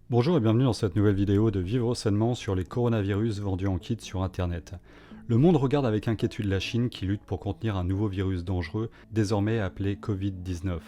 Bonjour et bienvenue dans cette nouvelle vidéo de Vivre sainement sur les coronavirus vendus en kit sur internet. Le monde regarde avec inquiétude la Chine qui lutte pour contenir un nouveau virus dangereux, désormais appelé Covid-19.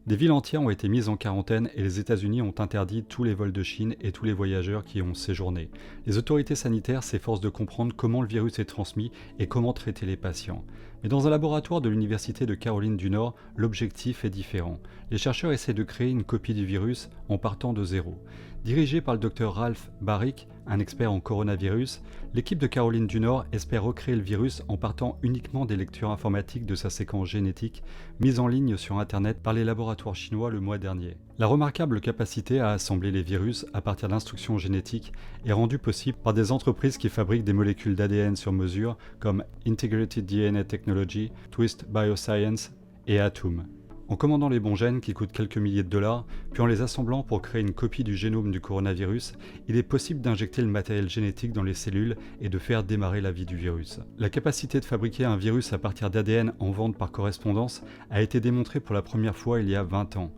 Des villes entières ont été mises en quarantaine et les États-Unis ont interdit tous les vols de Chine et tous les voyageurs qui y ont séjourné. Les autorités sanitaires s'efforcent de comprendre comment le virus est transmis et comment traiter les patients. Mais dans un laboratoire de l'Université de Caroline du Nord, l'objectif est différent. Les chercheurs essaient de créer une copie du virus en partant de zéro. Dirigé par le Dr Ralph Baric, un expert en coronavirus, l'équipe de Caroline du Nord espère recréer le virus en partant uniquement des lectures informatiques de sa séquence génétique, mise en ligne sur Internet par les laboratoires chinois le mois dernier. La remarquable capacité à assembler les virus à partir d'instructions génétiques est rendue possible par des entreprises qui fabriquent des molécules d'ADN sur mesure comme Integrated DNA Technology, Twist Bioscience et Atom. En commandant les bons gènes qui coûtent quelques milliers de dollars, puis en les assemblant pour créer une copie du génome du coronavirus, il est possible d'injecter le matériel génétique dans les cellules et de faire démarrer la vie du virus. La capacité de fabriquer un virus à partir d'ADN en vente par correspondance a été démontrée pour la première fois il y a 20 ans.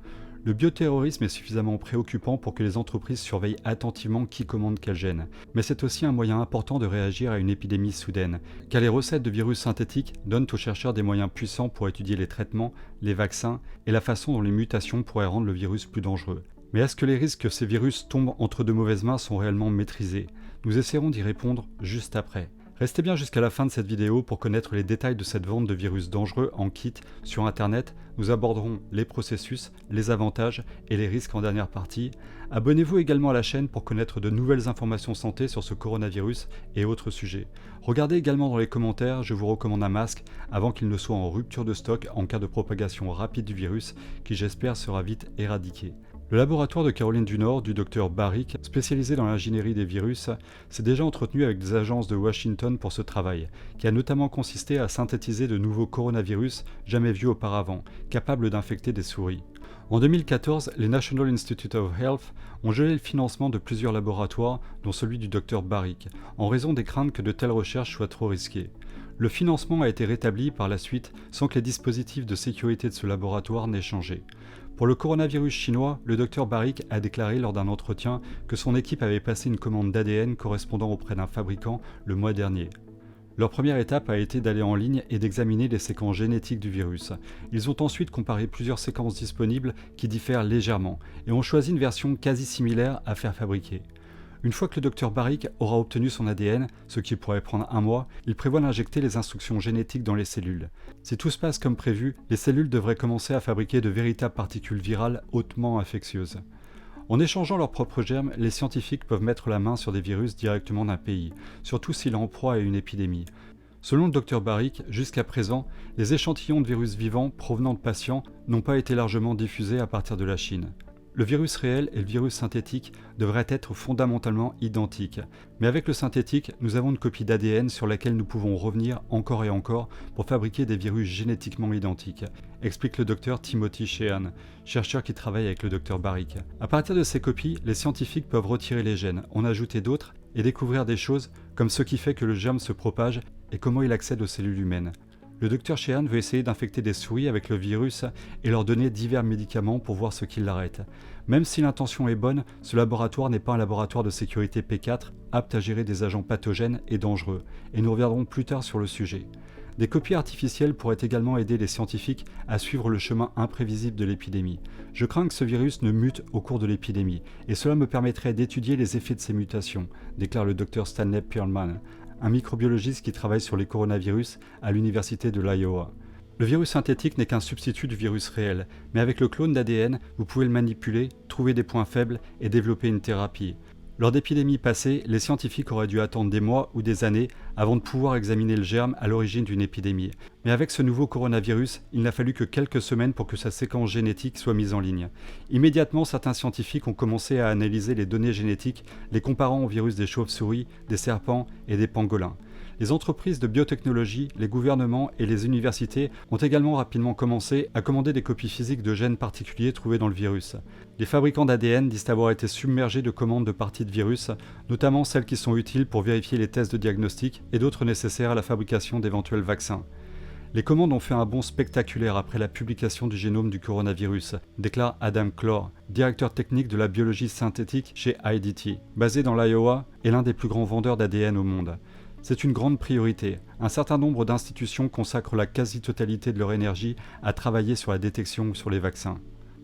Le bioterrorisme est suffisamment préoccupant pour que les entreprises surveillent attentivement qui commande quel gène. Mais c'est aussi un moyen important de réagir à une épidémie soudaine, car les recettes de virus synthétiques donnent aux chercheurs des moyens puissants pour étudier les traitements, les vaccins et la façon dont les mutations pourraient rendre le virus plus dangereux. Mais est-ce que les risques que ces virus tombent entre de mauvaises mains sont réellement maîtrisés? Nous essaierons d'y répondre juste après. Restez bien jusqu'à la fin de cette vidéo pour connaître les détails de cette vente de virus dangereux en kit sur internet. Nous aborderons les processus, les avantages et les risques en dernière partie. Abonnez-vous également à la chaîne pour connaître de nouvelles informations santé sur ce coronavirus et autres sujets. Regardez également dans les commentaires, je vous recommande un masque avant qu'il ne soit en rupture de stock en cas de propagation rapide du virus qui j'espère sera vite éradiqué. Le laboratoire de Caroline du Nord du Dr Baric, spécialisé dans l'ingénierie des virus, s'est déjà entretenu avec des agences de Washington pour ce travail, qui a notamment consisté à synthétiser de nouveaux coronavirus jamais vus auparavant, capables d'infecter des souris. En 2014, les National Institutes of Health ont gelé le financement de plusieurs laboratoires, dont celui du Dr Baric, en raison des craintes que de telles recherches soient trop risquées. Le financement a été rétabli par la suite sans que les dispositifs de sécurité de ce laboratoire n'aient changé. Pour le coronavirus chinois, le Dr Baric a déclaré lors d'un entretien que son équipe avait passé une commande d'ADN correspondant auprès d'un fabricant le mois dernier. Leur première étape a été d'aller en ligne et d'examiner les séquences génétiques du virus. Ils ont ensuite comparé plusieurs séquences disponibles qui diffèrent légèrement et ont choisi une version quasi similaire à faire fabriquer. Une fois que le Dr Baric aura obtenu son ADN, ce qui pourrait prendre un mois, il prévoit d'injecter les instructions génétiques dans les cellules. Si tout se passe comme prévu, les cellules devraient commencer à fabriquer de véritables particules virales hautement infectieuses. En échangeant leurs propres germes, les scientifiques peuvent mettre la main sur des virus directement d'un pays, surtout s'il est en proie à une épidémie. Selon le Dr Baric, jusqu'à présent, les échantillons de virus vivants provenant de patients n'ont pas été largement diffusés à partir de la Chine. Le virus réel et le virus synthétique devraient être fondamentalement identiques. Mais avec le synthétique, nous avons une copie d'ADN sur laquelle nous pouvons revenir encore et encore pour fabriquer des virus génétiquement identiques, explique le docteur Timothy Sheehan, chercheur qui travaille avec le Dr Baric. À partir de ces copies, les scientifiques peuvent retirer les gènes, en ajouter d'autres et découvrir des choses comme ce qui fait que le germe se propage et comment il accède aux cellules humaines. Le docteur Sheehan veut essayer d'infecter des souris avec le virus et leur donner divers médicaments pour voir ce qui l'arrête. Même si l'intention est bonne, ce laboratoire n'est pas un laboratoire de sécurité P4 apte à gérer des agents pathogènes et dangereux, et nous reviendrons plus tard sur le sujet. Des copies artificielles pourraient également aider les scientifiques à suivre le chemin imprévisible de l'épidémie. Je crains que ce virus ne mute au cours de l'épidémie, et cela me permettrait d'étudier les effets de ces mutations, déclare le docteur Stanley Perlman, un microbiologiste qui travaille sur les coronavirus à l'université de l'Iowa. Le virus synthétique n'est qu'un substitut du virus réel, mais avec le clone d'ADN, vous pouvez le manipuler, trouver des points faibles et développer une thérapie. Lors d'épidémies passées, les scientifiques auraient dû attendre des mois ou des années avant de pouvoir examiner le germe à l'origine d'une épidémie. Mais avec ce nouveau coronavirus, il n'a fallu que quelques semaines pour que sa séquence génétique soit mise en ligne. Immédiatement, certains scientifiques ont commencé à analyser les données génétiques, les comparant aux virus des chauves-souris, des serpents et des pangolins. Les entreprises de biotechnologie, les gouvernements et les universités ont également rapidement commencé à commander des copies physiques de gènes particuliers trouvés dans le virus. Les fabricants d'ADN disent avoir été submergés de commandes de parties de virus, notamment celles qui sont utiles pour vérifier les tests de diagnostic et d'autres nécessaires à la fabrication d'éventuels vaccins. Les commandes ont fait un bond spectaculaire après la publication du génome du coronavirus, déclare Adam Clore, directeur technique de la biologie synthétique chez IDT, basé dans l'Iowa et l'un des plus grands vendeurs d'ADN au monde. C'est une grande priorité. Un certain nombre d'institutions consacrent la quasi-totalité de leur énergie à travailler sur la détection ou sur les vaccins.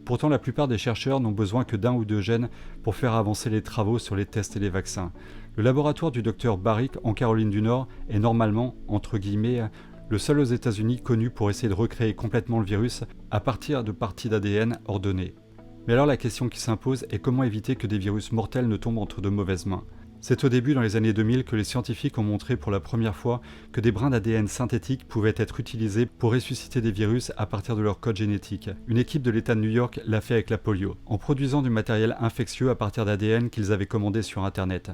Pourtant, la plupart des chercheurs n'ont besoin que d'un ou deux gènes pour faire avancer les travaux sur les tests et les vaccins. Le laboratoire du Dr Baric en Caroline du Nord est normalement, entre guillemets, le seul aux États-Unis connu pour essayer de recréer complètement le virus à partir de parties d'ADN ordonnées. Mais alors la question qui s'impose est comment éviter que des virus mortels ne tombent entre de mauvaises mains. C'est au début, dans les années 2000, que les scientifiques ont montré pour la première fois que des brins d'ADN synthétiques pouvaient être utilisés pour ressusciter des virus à partir de leur code génétique. Une équipe de l'État de New York l'a fait avec la polio, en produisant du matériel infectieux à partir d'ADN qu'ils avaient commandé sur Internet.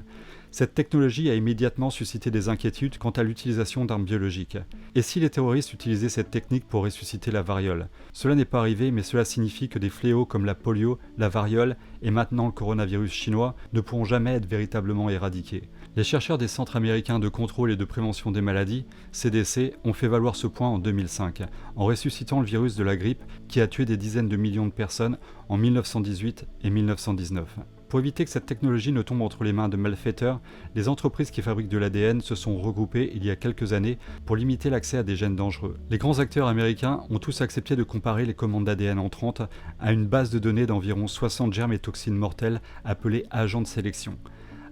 Cette technologie a immédiatement suscité des inquiétudes quant à l'utilisation d'armes biologiques. Et si les terroristes utilisaient cette technique pour ressusciter la variole? Cela n'est pas arrivé, mais cela signifie que des fléaux comme la polio, la variole et maintenant le coronavirus chinois ne pourront jamais être véritablement éradiqués. Les chercheurs des Centres américains de contrôle et de prévention des maladies, CDC, ont fait valoir ce point en 2005, en ressuscitant le virus de la grippe qui a tué des dizaines de millions de personnes en 1918 et 1919. Pour éviter que cette technologie ne tombe entre les mains de malfaiteurs, les entreprises qui fabriquent de l'ADN se sont regroupées il y a quelques années pour limiter l'accès à des gènes dangereux. Les grands acteurs américains ont tous accepté de comparer les commandes d'ADN entrantes à une base de données d'environ 60 germes et toxines mortelles appelées agents de sélection,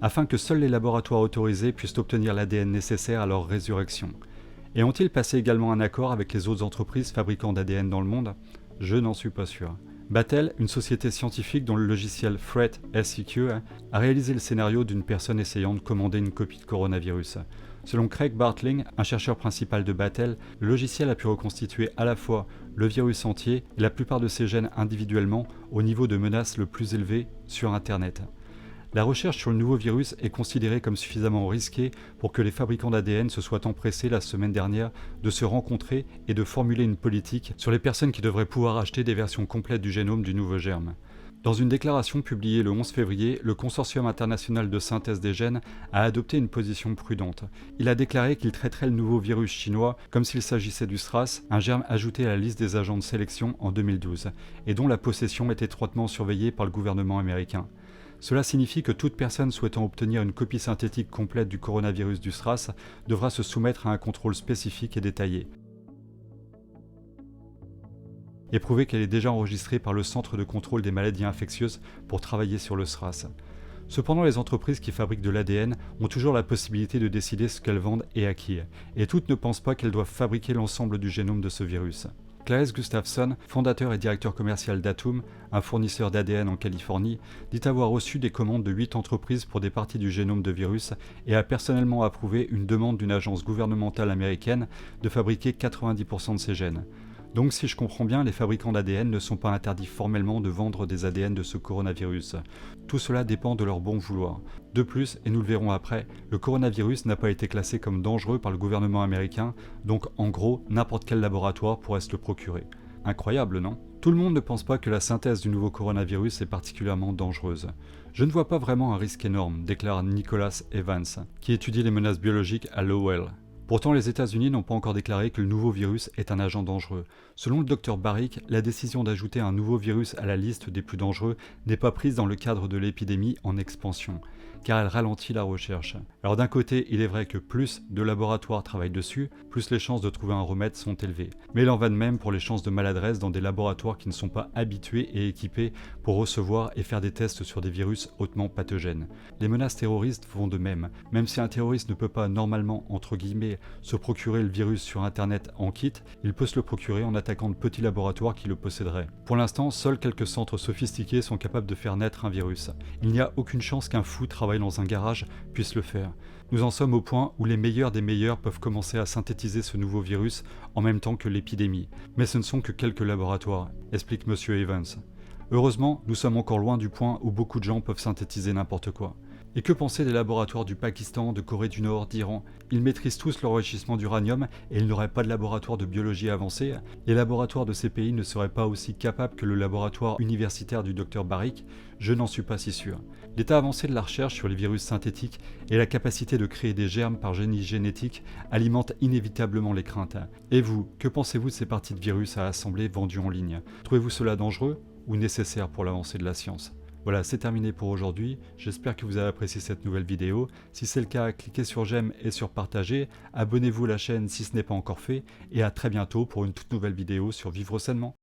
afin que seuls les laboratoires autorisés puissent obtenir l'ADN nécessaire à leur résurrection. Et ont-ils passé également un accord avec les autres entreprises fabricant d'ADN dans le monde? Je n'en suis pas sûr. Battelle, une société scientifique dont le logiciel Threat SEQ a réalisé le scénario d'une personne essayant de commander une copie de coronavirus. Selon Craig Bartling, un chercheur principal de Battelle, le logiciel a pu reconstituer à la fois le virus entier et la plupart de ses gènes individuellement au niveau de menace le plus élevé sur Internet. La recherche sur le nouveau virus est considérée comme suffisamment risquée pour que les fabricants d'ADN se soient empressés la semaine dernière de se rencontrer et de formuler une politique sur les personnes qui devraient pouvoir acheter des versions complètes du génome du nouveau germe. Dans une déclaration publiée le 11 février, le Consortium international de synthèse des gènes a adopté une position prudente. Il a déclaré qu'il traiterait le nouveau virus chinois comme s'il s'agissait du SRAS, un germe ajouté à la liste des agents de sélection en 2012, et dont la possession est étroitement surveillée par le gouvernement américain. Cela signifie que toute personne souhaitant obtenir une copie synthétique complète du coronavirus du SRAS devra se soumettre à un contrôle spécifique et détaillé, et prouver qu'elle est déjà enregistrée par le Centre de contrôle des maladies infectieuses pour travailler sur le SRAS. Cependant, les entreprises qui fabriquent de l'ADN ont toujours la possibilité de décider ce qu'elles vendent et à qui, et toutes ne pensent pas qu'elles doivent fabriquer l'ensemble du génome de ce virus. Claes Gustafsson, fondateur et directeur commercial d'Atum, un fournisseur d'ADN en Californie, dit avoir reçu des commandes de 8 entreprises pour des parties du génome de virus et a personnellement approuvé une demande d'une agence gouvernementale américaine de fabriquer 90% de ces gènes. Donc si je comprends bien, les fabricants d'ADN ne sont pas interdits formellement de vendre des ADN de ce coronavirus. Tout cela dépend de leur bon vouloir. De plus, et nous le verrons après, le coronavirus n'a pas été classé comme dangereux par le gouvernement américain, donc en gros, n'importe quel laboratoire pourrait se le procurer. Incroyable, non? Tout le monde ne pense pas que la synthèse du nouveau coronavirus est particulièrement dangereuse. Je ne vois pas vraiment un risque énorme, déclare Nicholas Evans, qui étudie les menaces biologiques à Lowell. Pourtant, les États-Unis n'ont pas encore déclaré que le nouveau virus est un agent dangereux. Selon le Dr Baric, la décision d'ajouter un nouveau virus à la liste des plus dangereux n'est pas prise dans le cadre de l'épidémie en expansion, car elle ralentit la recherche. Alors d'un côté, il est vrai que plus de laboratoires travaillent dessus, plus les chances de trouver un remède sont élevées. Mais il en va de même pour les chances de maladresse dans des laboratoires qui ne sont pas habitués et équipés pour recevoir et faire des tests sur des virus hautement pathogènes. Les menaces terroristes vont de même. Même si un terroriste ne peut pas normalement, entre guillemets, se procurer le virus sur internet en kit, il peut se le procurer en attaquant de petits laboratoires qui le posséderaient. Pour l'instant, seuls quelques centres sophistiqués sont capables de faire naître un virus. Il n'y a aucune chance qu'un fou travaillant dans un garage puisse le faire. Nous en sommes au point où les meilleurs des meilleurs peuvent commencer à synthétiser ce nouveau virus en même temps que l'épidémie. Mais ce ne sont que quelques laboratoires, explique M. Evans. Heureusement, nous sommes encore loin du point où beaucoup de gens peuvent synthétiser n'importe quoi. Et que penser des laboratoires du Pakistan, de Corée du Nord, d'Iran? Ils maîtrisent tous l'enrichissement d'uranium et ils n'auraient pas de laboratoire de biologie avancé. Les laboratoires de ces pays ne seraient pas aussi capables que le laboratoire universitaire du Dr Barik? Je n'en suis pas si sûr. L'état avancé de la recherche sur les virus synthétiques et la capacité de créer des germes par génie génétique alimentent inévitablement les craintes. Et vous, que pensez-vous de ces parties de virus à assembler vendues en ligne? Trouvez-vous cela dangereux ou nécessaire pour l'avancée de la science? Voilà, c'est terminé pour aujourd'hui. J'espère que vous avez apprécié cette nouvelle vidéo. Si c'est le cas, cliquez sur j'aime et sur partager. Abonnez-vous à la chaîne si ce n'est pas encore fait. Et à très bientôt pour une toute nouvelle vidéo sur Vivre Sainement.